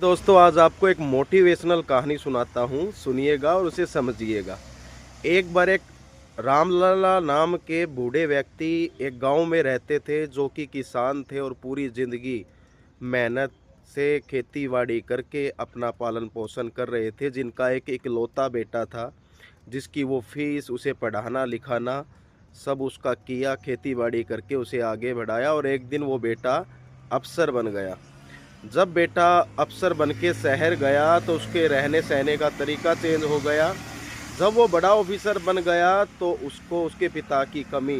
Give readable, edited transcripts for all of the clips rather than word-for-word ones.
दोस्तों आज आपको एक मोटिवेशनल कहानी सुनाता हूँ, सुनिएगा और उसे समझिएगा। एक बार एक रामलला नाम के बूढ़े व्यक्ति एक गांव में रहते थे जो कि किसान थे और पूरी ज़िंदगी मेहनत से खेती-बाड़ी करके अपना पालन-पोषण कर रहे थे। जिनका एक इकलौता बेटा था, जिसकी वो फ़ीस, उसे पढ़ाना-लिखाना सब उसका किया, खेती-बाड़ी करके उसे आगे बढ़ाया और एक दिन वो बेटा अफ़सर बन गया। जब बेटा अफ़सर बन के शहर गया तो उसके रहने-सहने का तरीका चेंज हो गया। जब वो बड़ा ऑफ़िसर बन गया तो उसको उसके पिता की कमी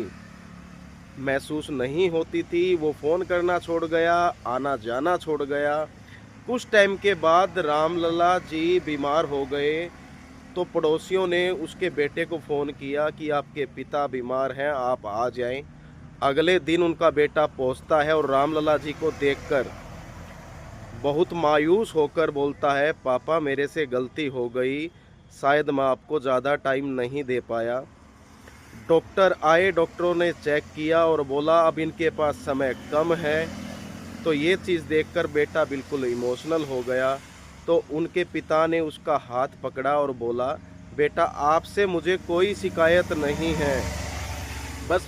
महसूस नहीं होती थी। वो फ़ोन करना छोड़ गया, आना-जाना छोड़ गया। कुछ टाइम के बाद रामलला जी बीमार हो गए, तो पड़ोसियों ने उसके बेटे को फ़ोन किया कि आपके पिता बीमार हैं, आप आ जाएँ। अगले दिन उनका बेटा पहुँचता है और रामलला जी को देखकर बहुत मायूस होकर बोलता है, पापा मेरे से गलती हो गई, शायद मैं आपको ज़्यादा टाइम नहीं दे पाया। डॉक्टर आए, डॉक्टरों ने चेक किया और बोला अब इनके पास समय कम है। तो ये चीज़ देखकर बेटा बिल्कुल इमोशनल हो गया। तो उनके पिता ने उसका हाथ पकड़ा और बोला, बेटा आपसे मुझे कोई शिकायत नहीं है, बस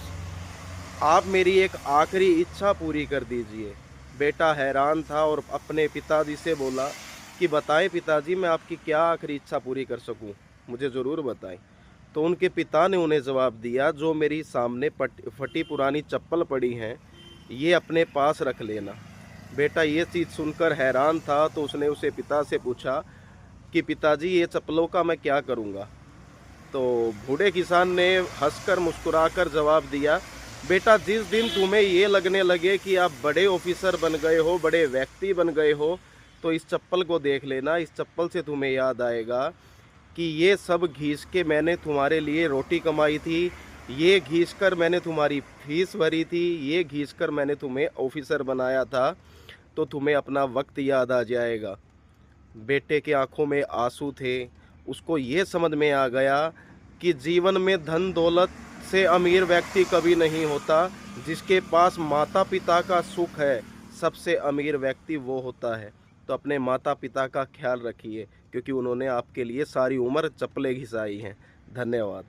आप मेरी एक आखिरी इच्छा पूरी कर दीजिए। बेटा हैरान था और अपने पिताजी से बोला कि बताएं पिताजी, मैं आपकी क्या आखिरी इच्छा पूरी कर सकूं, मुझे ज़रूर बताएं। तो उनके पिता ने उन्हें जवाब दिया, जो मेरी सामने फटी पुरानी चप्पल पड़ी हैं, ये अपने पास रख लेना। बेटा ये चीज़ सुनकर हैरान था, तो उसने उसे पिता से पूछा कि पिताजी ये चप्पलों का मैं क्या करूँगा। तो बूढ़े किसान ने हंसकर मुस्कुराकर जवाब दिया, बेटा जिस दिन तुम्हें ये लगने लगे कि आप बड़े ऑफिसर बन गए हो, बड़े व्यक्ति बन गए हो, तो इस चप्पल को देख लेना। इस चप्पल से तुम्हें याद आएगा कि ये सब घिस के मैंने तुम्हारे लिए रोटी कमाई थी, ये घिस कर मैंने तुम्हारी फीस भरी थी, ये घिस कर मैंने तुम्हें ऑफिसर बनाया था। तो तुम्हें अपना वक्त याद आ जाएगा। बेटे की आंखों में आंसू थे। उसको ये समझ में आ गया कि जीवन में धन दौलत से अमीर व्यक्ति कभी नहीं होता। जिसके पास माता पिता का सुख है, सबसे अमीर व्यक्ति वो होता है। तो अपने माता पिता का ख्याल रखिए, क्योंकि उन्होंने आपके लिए सारी उम्र चप्पलें घिसाई हैं। धन्यवाद।